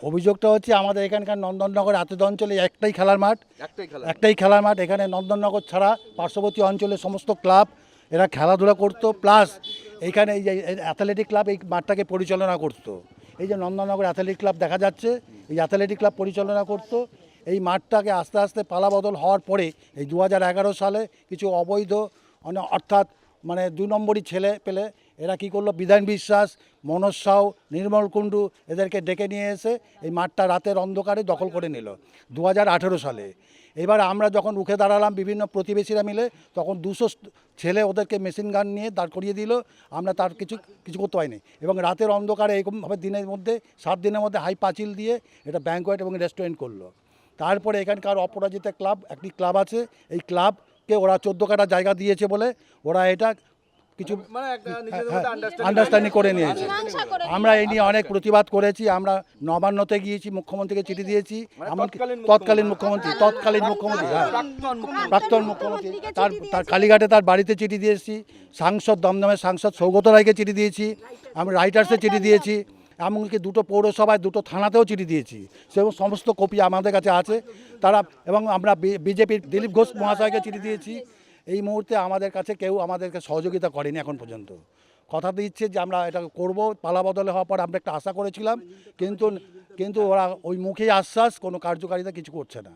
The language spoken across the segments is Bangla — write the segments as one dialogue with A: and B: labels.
A: অভিযোগটা হচ্ছে আমাদের এখানকার নন্দননগর আতদ অঞ্চলে একটাই খেলার মাঠ। এখানে নন্দননগর ছাড়া পার্শ্ববর্তী অঞ্চলের সমস্ত ক্লাব এরা খেলাধুলা করতো, প্লাস এইখানে এই যে অ্যাথলেটিক ক্লাব এই মাঠটাকে পরিচালনা করতো। এই যে নন্দননগর অ্যাথলেটিক ক্লাব দেখা যাচ্ছে, এই অ্যাথলেটিক ক্লাব পরিচালনা করতো। এই মাঠটাকে আস্তে আস্তে পালাবদল হওয়ার পরে এই 2011 সালে কিছু অবৈধ অর্থাৎ মানে 2 নম্বরই ছেলে পেলে এরা কী করলো, বিধান বিশ্বাস, মনোজ সাউ, নির্মল কুণ্ডু এদেরকে ডেকে নিয়ে এসে এই মাঠটা রাতের অন্ধকারে দখল করে নিল 2018 সালে। এবার আমরা যখন রুখে দাঁড়ালাম বিভিন্ন প্রতিবেশীরা মিলে, তখন 200 ছেলে ওদেরকে মেশিন গান নিয়ে দাঁড় করিয়ে দিল। আমরা তার কিছু করতে পারিনি এবং রাতের অন্ধকারে এরকমভাবে দিনের মধ্যে 7 দিনের মধ্যে হাই পাঁচিল দিয়ে এটা ব্যাংকোয়েট এবং রেস্টুরেন্ট করলো। তারপরে এখানকার অপরাজিতা ক্লাব একটি ক্লাব আছে, এই ক্লাবকে ওরা 14 কাঠা জায়গা দিয়েছে বলে ওরা এটা কিছু আন্ডারস্ট্যান্ডিং করে নিয়েছে। আমরা এই নিয়ে অনেক প্রতিবাদ করেছি, আমরা নবান্নতে গিয়েছি, মুখ্যমন্ত্রীকে চিঠি দিয়েছি, এমনকি তৎকালীন মুখ্যমন্ত্রী প্রাক্তন মুখ্যমন্ত্রী তার কালীঘাটে তার বাড়িতে চিঠি দিয়েছি, সাংসদ দমদমের সাংসদ সৌগত রায়কে চিঠি দিয়েছি, আমি রাইটার্সে চিঠি দিয়েছি, এমনকি 2টো পৌরসভায় 2টো থানাতেও চিঠি দিয়েছি। সেরকম সমস্ত কপি আমাদের কাছে আছে। তারা এবং আমরা বিজেপির দিলীপ ঘোষ মহাশয়কে চিঠি দিয়েছি। এই মুহূর্তে আমাদের কাছে কেউ আমাদেরকে সহযোগিতা করেনি এখন পর্যন্ত। কথা দিচ্ছে যে আমরা এটা করব, পালা বদলে হওয়ার পর আমরা একটা আশা করেছিলাম, কিন্তু ওরা ওই মুখেই আশ্বাস, কোনো কার্যকারিতা কিছু করছে না।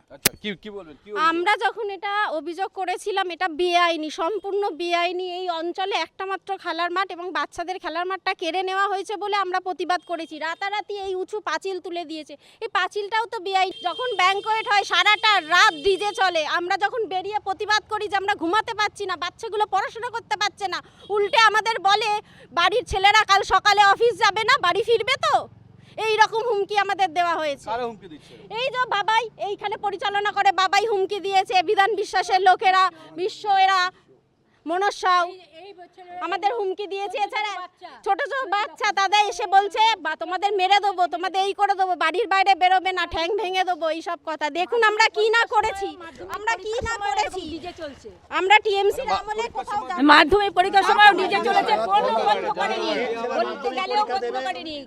B: আমরা যখন এটা অভিযোগ করেছিলাম এটা বেআইনি, সম্পূর্ণ বেআইনি। এই অঞ্চলে একটা মাত্র খেলার মাঠ এবং বাচ্চাদের খেলার মাঠটা কেড়ে নেওয়া হয়েছে বলে আমরা প্রতিবাদ করেছি। রাতারাতি এই উঁচু পাঁচিল তুলে দিয়েছে, এই পাঁচিলটাও তো বেআইনি। যখন ব্যাংকোয়েট হয় সারাটা রাত ডিজে চলে, আমরা যখন বেরিয়ে প্রতিবাদ করি যে আমরা ঘুমাতে পারছি না, বাচ্চাগুলো পড়াশোনা করতে পারছে না, উল্টে আমাদের বলে বাড়ির ছেলেরা কাল সকালে অফিস যাবে না, বাড়ি ফিরবে তো, এই রকম হুমকি আমাদের দেওয়া হয়েছে। এই যে বাবাই এইখানে পরিচালনা করে, বাবাই হুমকি দিয়েছে, বিধান বিশ্বাসের লোকেরা, এরা মনোজ সাউ আমাদের হুমকি দিয়েছে। এছাড়া ছোট ছোট বাচ্চা তাদের এসে বলছে বা তোমাদের মেরে দেবো, তোমাদের এই করে দেবো, বাড়ির বাইরে বেরোবে না, ঠ্যাং ভেঙে দেবো, এইসব কথা। দেখুন আমরা কি না করেছি, আমরা টিএমসির আমলে কোথাও
C: মাধ্যমিক পরীক্ষার সময় ডিজে চলেছে, কোনো বন্ধ করেনি, বলতে গেলেও বন্ধ করেনি।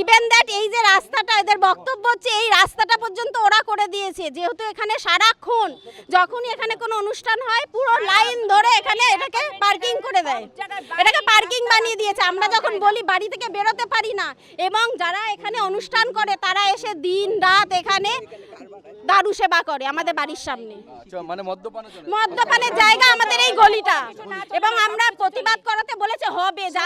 B: ইভেন দ্যাট এই যে রাস্তাটা, এদের বক্তব্য হচ্ছে এই রাস্তাটা পর্যন্ত ওরা করে দিয়েছে, যেহেতু এখানে সারাক্ষণ যখনই এখানে কোনো অনুষ্ঠান হয় পুরো লাইন ধরে এখানে এটাকে পার্কিং করে দেয়, এটাকে পার্কিং বানিয়ে দিয়েছে। আমরা যখন বলি বাড়ি থেকে বেরোতে পারি না, এবং যারা এখানে অনুষ্ঠান করে তারা এসে দিন রাত এখানে দারু সেবা করে আমাদের বাড়ির সামনে।
D: মানে
B: মদ্যপানের জায়গা আমাদের এই গলিটা, এবং আমরা প্রতিবাদ করাতে বলেছে হবে যা